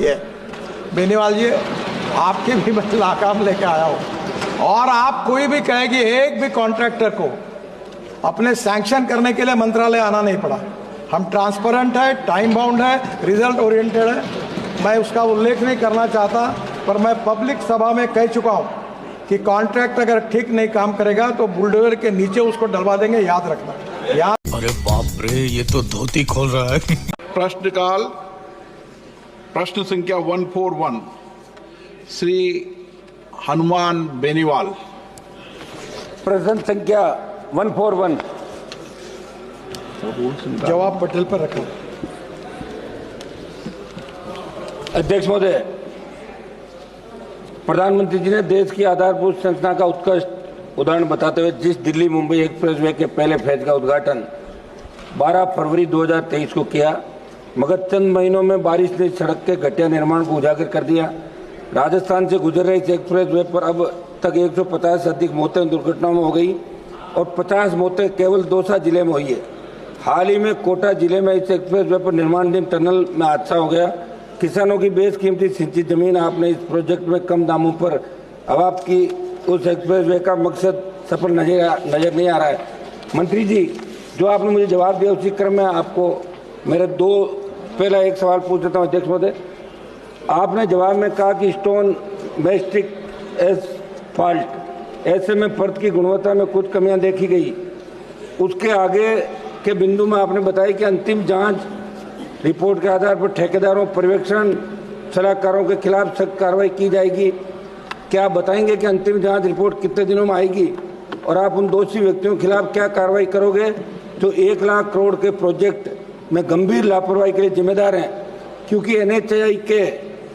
है। बेनीवाल जी, आपके भी मैं नाकाम लेके आया हूँ, और आप कोई भी कहे कि एक भी कॉन्ट्रैक्टर को अपने सैंक्शन करने के लिए मंत्रालय आना नहीं पड़ा। हम ट्रांसपेरेंट है, टाइम बाउंड है, रिजल्ट ओरिएंटेड है। मैं उसका उल्लेख नहीं करना चाहता, पर मैं पब्लिक सभा में कह चुका हूँ कि कॉन्ट्रैक्ट अगर ठीक नहीं काम करेगा तो बुलडोजर के नीचे उसको डलवा देंगे, याद रखना। अरे बाप रे, ये तो धोती खोल रहा है। प्रश्नकाल, प्रश्न संख्या 141, श्री हनुमान बेनीवाल। प्रश्न संख्या 141। जवाब पटेल पर रखा। अध्यक्ष महोदय, प्रधानमंत्री जी ने देश की आधारभूत संरचना का उत्कृष्ट उदाहरण बताते हुए जिस दिल्ली मुंबई एक्सप्रेसवे के पहले फेज का उद्घाटन 12 फरवरी 2023 को किया, मगर चंद महीनों में बारिश ने सड़क के घटिया निर्माण को उजागर कर दिया। राजस्थान से गुजर रहे इस एक्सप्रेसवे पर अब तक 150 से अधिक मौतें दुर्घटनाओं में हो गई और 50 मौतें केवल दौसा जिले में हुई है। हाल ही में कोटा जिले में इस एक्सप्रेसवे पर निर्माणाधीन टनल में हादसा हो गया। किसानों की बेशकीमती सिंचित जमीन आपने इस प्रोजेक्ट में कम दामों पर, अब आपकी उस एक्सप्रेसवे का मकसद सफल नजर नहीं आ रहा है। मंत्री जी, जो आपने मुझे जवाब दिया उसी क्रम में आपको मेरे पहला एक सवाल पूछ देता हूँ। अध्यक्ष महोदय, आपने जवाब में कहा कि स्टोन मैस्टिक एसफाल्ट ऐसे में परत की गुणवत्ता में कुछ कमियां देखी गई। उसके आगे के बिंदु में आपने बताया कि अंतिम जांच रिपोर्ट के आधार पर ठेकेदारों, पर्यवेक्षण सलाहकारों के खिलाफ सख्त कार्रवाई की जाएगी। क्या आप बताएंगे कि अंतिम जांच रिपोर्ट कितने दिनों में आएगी और आप उन दोषी व्यक्तियों के खिलाफ क्या कार्रवाई करोगे जो 1 लाख करोड़ के प्रोजेक्ट में गंभीर लापरवाही के लिए जिम्मेदार हैं? क्योंकि NHAI के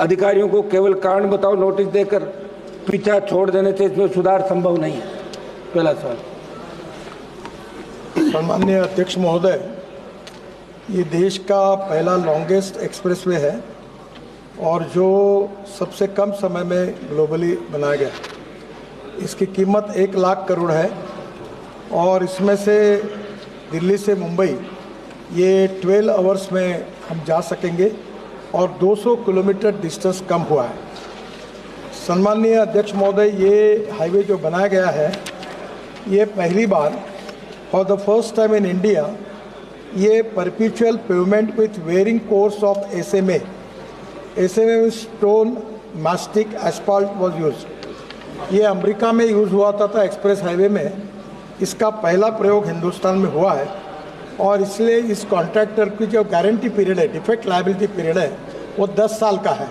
अधिकारियों को केवल कारण बताओ नोटिस देकर पीछा छोड़ देने से इसमें सुधार संभव नहीं है। पहला सवाल। सम्माननीय अध्यक्ष महोदय, ये देश का पहला लॉन्गेस्ट एक्सप्रेसवे है और जो सबसे कम समय में ग्लोबली बनाया गया। इसकी कीमत 1 लाख करोड़ है और इसमें से दिल्ली से मुंबई ये 12 आवर्स में हम जा सकेंगे और 200 किलोमीटर डिस्टेंस कम हुआ है। सम्माननीय अध्यक्ष महोदय, ये हाईवे जो बनाया गया है, ये पहली बार for the first time in India ये perpetual pavement with wearing course of SMA में stone mastic asphalt was use. ये अमेरिका में यूज़ हुआ था एक्सप्रेस हाईवे में। इसका पहला प्रयोग हिंदुस्तान में हुआ है और इसलिए इस कॉन्ट्रैक्टर की जो गारंटी पीरियड है, डिफेक्ट लायबिलिटी पीरियड है, वो 10 साल का है।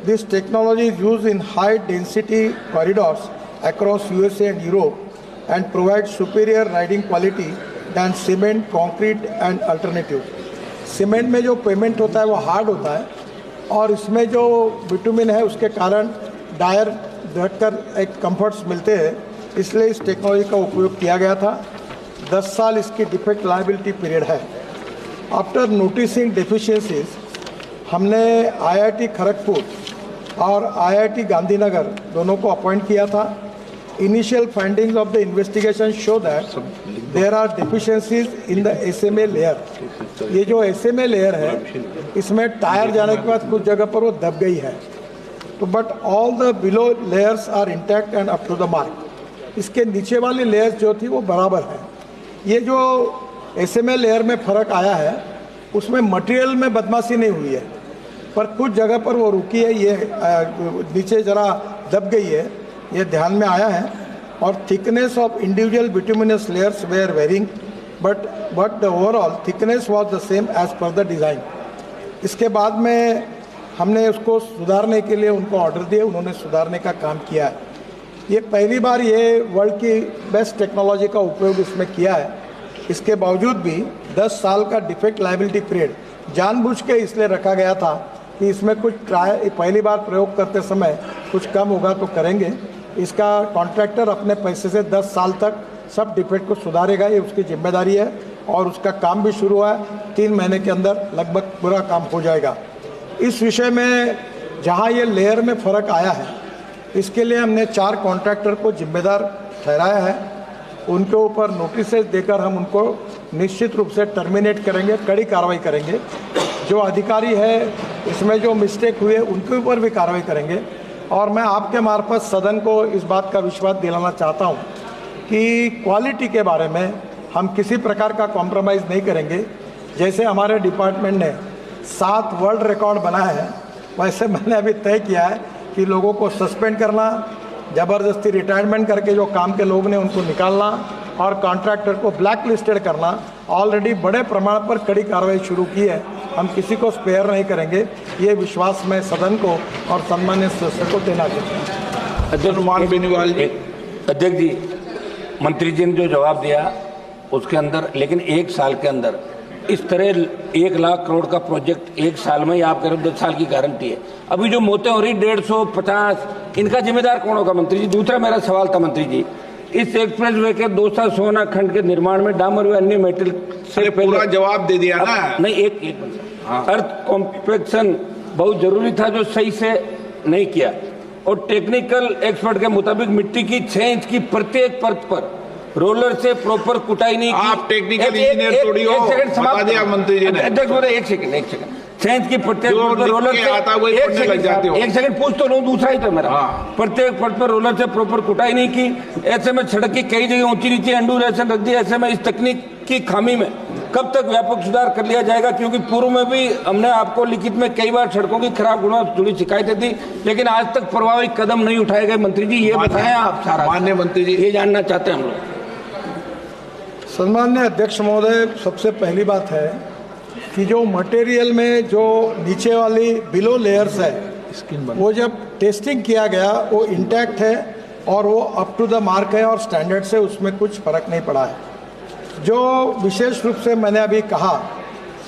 This technology is use in high density corridors across USA and Europe and provide superior riding quality than cement, concrete and alternative. Cement में जो पेमेंट होता है वो हार्ड होता है और इसमें जो बिटुमिन है उसके कारण टायर धटकर एक कंफर्ट्स मिलते हैं, इसलिए इस टेक्नोलॉजी का उपयोग किया गया था। 10 साल इसकी डिफेक्ट लायबिलिटी पीरियड है। आफ्टर नोटिसिंग डेफिशिएंसीज, हमने IIT खड़गपुर और IIT गांधीनगर दोनों को अपॉइंट किया था। Initial findings of the investigation show that there are deficiencies in the SMA layer. ये जो SMA लेयर है, इसमें टायर जाने के बाद कुछ जगह पर वो दब गई है, तो but all the below layers are intact and up to the mark. इसके नीचे वाली लेयर्स जो थी वो बराबर है। ये जो SMA लेयर में फ़र्क आया है उसमें मटेरियल में बदमाशी नहीं हुई है, पर कुछ जगह पर वो रुकी है, ये नीचे ज़रा दब गई है, ये ध्यान में आया है। और thickness of individual bituminous layers were varying but the overall thickness was the same as per the design. इसके बाद में हमने उसको सुधारने के लिए उनको ऑर्डर दिए, उन्होंने सुधारने का काम किया है। ये पहली बार ये वर्ल्ड की बेस्ट टेक्नोलॉजी का उपयोग इसमें किया है। इसके बावजूद भी 10 साल का डिफेक्ट लायबिलिटी पीरियड जानबूझ के इसलिए रखा गया था कि इसमें कुछ पहली बार प्रयोग करते समय कुछ कम होगा तो करेंगे। इसका कॉन्ट्रैक्टर अपने पैसे से 10 साल तक सब डिफेक्ट को सुधारेगा, ये उसकी जिम्मेदारी है और उसका काम भी शुरू हुआ है। 3 महीने के अंदर लगभग पूरा काम हो जाएगा। इस विषय में जहाँ ये लेयर में फ़र्क आया है, इसके लिए हमने 4 कॉन्ट्रैक्टर को जिम्मेदार ठहराया है। उनके ऊपर नोटिस देकर हम उनको निश्चित रूप से टर्मिनेट करेंगे, कड़ी कार्रवाई करेंगे। जो अधिकारी है इसमें जो मिस्टेक हुए उनके ऊपर भी कार्रवाई करेंगे। और मैं आपके मार्फत सदन को इस बात का विश्वास दिलाना चाहता हूं कि क्वालिटी के बारे में हम किसी प्रकार का कॉम्प्रोमाइज़ नहीं करेंगे। जैसे हमारे डिपार्टमेंट ने 7 वर्ल्ड रिकॉर्ड बनाया है, वैसे मैंने अभी तय किया है कि लोगों को सस्पेंड करना, ज़बरदस्ती रिटायरमेंट करके जो काम के लोग ने उनको निकालना और कॉन्ट्रैक्टर को ब्लैक लिस्टेड करना। ऑलरेडी बड़े प्रमाण पर कड़ी कार्रवाई शुरू की है, हम किसी को स्पेयर नहीं करेंगे। ये विश्वास मैं सदन को और सम्मान्य सदस्य को देना चाहता हूँ। अध्यक्ष हनुमान बेनीवाल जी। अध्यक्ष जी, मंत्री जी ने जो जवाब दिया उसके अंदर, लेकिन 1 साल के अंदर इस तरह 1 लाख करोड़ का प्रोजेक्ट 1 साल में ही आप कह रहे हो 10 साल की गारंटी है। अभी जो मौतें हो रही 150, इनका जिम्मेदार कौन होगा मंत्री जी? दूसरा मेरा सवाल था मंत्री जी, इस एक्सप्रेस वे के 200 सोना खंड के निर्माण में डामर व अन्य मेटल से पूरा जवाब दे दिया ना। नहीं, एक अर्थ कॉम्पैक्शन बहुत जरूरी था जो सही से नहीं किया। और टेक्निकल एक्सपर्ट के मुताबिक मिट्टी की 6 इंच की प्रत्येक परत पर रोलर से प्रॉपर कुटाई नहीं की। आप टेक्निकल इंजीनियर थोड़ी हो, बता दिया मंत्री जी ने। अध्यक्ष बोले 1 सेकंड 6 इंच की प्रत्येक परत पर रोलर से एक सेकंड पूछ तो लूं, दूसरा ही तो मेरा। प्रत्येक परत पर रोलर से प्रॉपर कुटाई नहीं की। ऐसे में सड़क की कई जगह ऊंची नीचे एंडूरेशन रख दी। ऐसे में इस तकनीक की खामी में कब तक व्यापक सुधार कर लिया जाएगा? क्योंकि पूर्व में भी हमने आपको लिखित में कई बार सड़कों की खराब गुणवत्ता जुड़ी शिकायतें दी, लेकिन आज तक प्रभावी कदम नहीं उठाए गए। मंत्री जी ये बताएं आप सारा। माननीय मंत्री जी, ये जानना चाहते हैं हम लोग। सम्मान्य अध्यक्ष महोदय, सबसे पहली बात है कि जो मटेरियल में जो नीचे वाली बिलो लेयर्स है वो जब टेस्टिंग किया गया वो इंटैक्ट है और वो अप टू द मार्क है और स्टैंडर्ड से उसमें कुछ फर्क नहीं पड़ा है। जो विशेष रूप से मैंने अभी कहा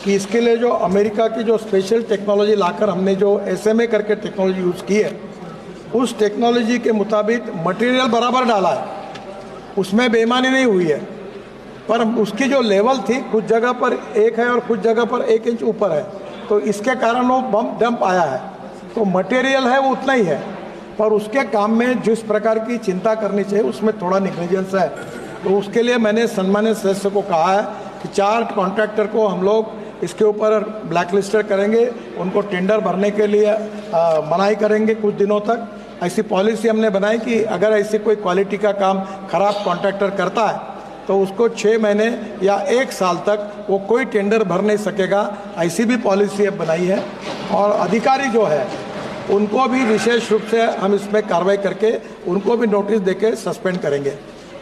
कि इसके लिए जो अमेरिका की जो स्पेशल टेक्नोलॉजी लाकर हमने जो SMA करके टेक्नोलॉजी यूज़ की है, उस टेक्नोलॉजी के मुताबिक मटेरियल बराबर डाला है, उसमें बेईमानी नहीं हुई है। पर उसकी जो लेवल थी कुछ जगह पर 1 है और कुछ जगह पर 1 इंच ऊपर है, तो इसके कारण वो डंप आया है। तो मटेरियल है वो उतना ही है, पर उसके काम में जिस प्रकार की चिंता करनी चाहिए उसमें थोड़ा निग्लिजेंस है। तो उसके लिए मैंने सम्मानित सदस्य को कहा है कि 4 कॉन्ट्रैक्टर को हम लोग इसके ऊपर ब्लैक लिस्टेड करेंगे, उनको टेंडर भरने के लिए मनाही करेंगे कुछ दिनों तक। ऐसी पॉलिसी हमने बनाई कि अगर ऐसी कोई क्वालिटी का काम खराब कॉन्ट्रैक्टर करता है तो उसको 6 महीने या 1 साल तक वो कोई टेंडर भर नहीं सकेगा। ऐसी भी पॉलिसी अब बनाई है। और अधिकारी जो है उनको भी विशेष रूप से हम इसमें कार्रवाई करके उनको भी नोटिस देके सस्पेंड करेंगे।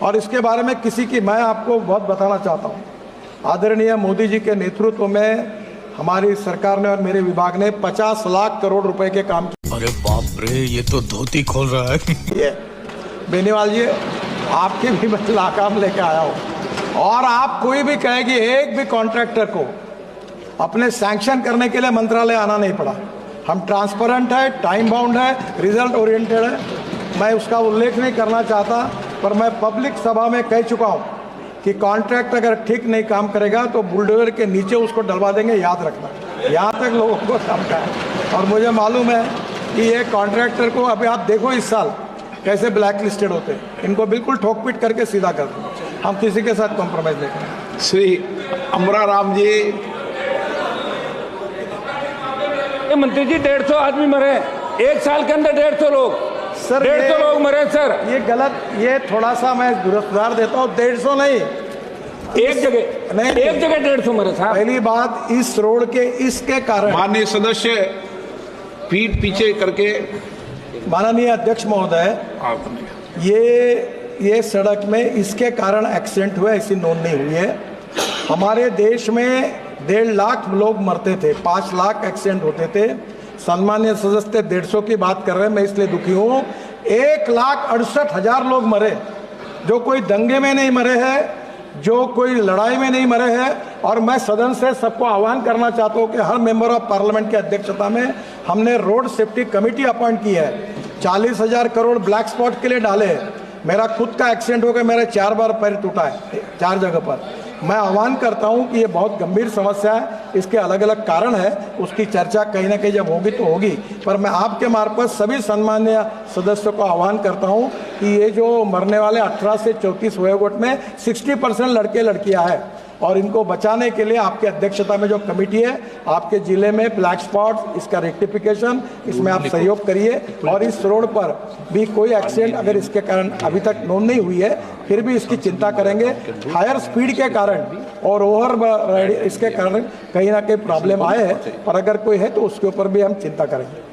और इसके बारे में किसी की, मैं आपको बहुत बताना चाहता हूँ, आदरणीय मोदी जी के नेतृत्व में हमारी सरकार ने और मेरे विभाग ने 50 लाख करोड़ रुपए के काम किए। अरे बाप रे, ये तो धोती खोल रहा है। ये बेनीवाल जी, आपके भी मैं लाकाम लेके आया हूँ। और आप कोई भी कहेगी, एक भी कॉन्ट्रैक्टर को अपने सैंक्शन करने के लिए मंत्रालय आना नहीं पड़ा। हम ट्रांसपेरेंट है, टाइम बाउंड है, रिजल्ट ओरिएंटेड है। मैं उसका उल्लेख नहीं करना चाहता, पर मैं पब्लिक सभा में कह चुका हूँ कि कॉन्ट्रैक्ट अगर ठीक नहीं काम करेगा तो बुलडोजर के नीचे उसको डलवा देंगे, याद रखना। यहाँ तक लोगों को समझा है। और मुझे मालूम है कि ये कॉन्ट्रैक्टर को अभी आप देखो इस साल कैसे ब्लैक लिस्टेड होते हैं, इनको बिल्कुल ठोक पीट करके सीधा कर दो। हम किसी के साथ कॉम्प्रोमाइज नहीं करेंगे। श्री अमरा राम जी। मंत्री जी, 150 आदमी मरे 1 साल के अंदर, 150 लोग सर, 150 लोग मरे सर। ये गलत, ये थोड़ा सा मैं सुधार देता हूँ। 150 नहीं, एक जगह नहीं, एक जगह 150 मरे साहब। पहली बात, इस रोड के इसके कारण, माननीय सदस्य पीठ पीछे करके, माननीय अध्यक्ष महोदय, ये सड़क में इसके कारण एक्सीडेंट हुए, ऐसी नोंद नहीं हुई है। हमारे देश में 1.5 लाख लोग मरते थे, 5 लाख एक्सीडेंट होते थे। सम्मान्य सदस्य 150 की बात कर रहे हैं, मैं इसलिए दुखी हूँ। 1,68,000 लोग मरे, जो कोई दंगे में नहीं मरे हैं, जो कोई लड़ाई में नहीं मरे हैं। और मैं सदन से सबको आह्वान करना चाहता हूँ कि हर मेंबर ऑफ पार्लियामेंट की अध्यक्षता में हमने रोड सेफ्टी कमेटी अपॉइंट की है। 40,000 करोड़ ब्लैक स्पॉट के लिए डाले। मेरा खुद का एक्सीडेंट हो गया, मेरा 4 बार पैर टूटा है 4 जगह पर। मैं आह्वान करता हूं कि ये बहुत गंभीर समस्या है, इसके अलग अलग कारण है, उसकी चर्चा कहीं ना कहीं जब होगी तो होगी। पर मैं आपके मार्फत सभी सम्मानीय सदस्यों को आह्वान करता हूं कि ये जो मरने वाले 18 से 34 वयोगोट में 60% लड़के लड़कियां हैं। और इनको बचाने के लिए आपके अध्यक्षता में जो कमेटी है, आपके जिले में ब्लैक स्पॉट, इसका रेक्टिफिकेशन, इसमें आप सहयोग करिए। और इस रोड पर भी कोई एक्सीडेंट अगर इसके कारण अभी तक नोट नहीं हुई है, फिर भी इसकी चिंता करेंगे। हायर स्पीड के कारण और ओवर इसके कारण कहीं ना कहीं प्रॉब्लम आए हैं, पर अगर कोई है तो उसके ऊपर भी हम चिंता करेंगे।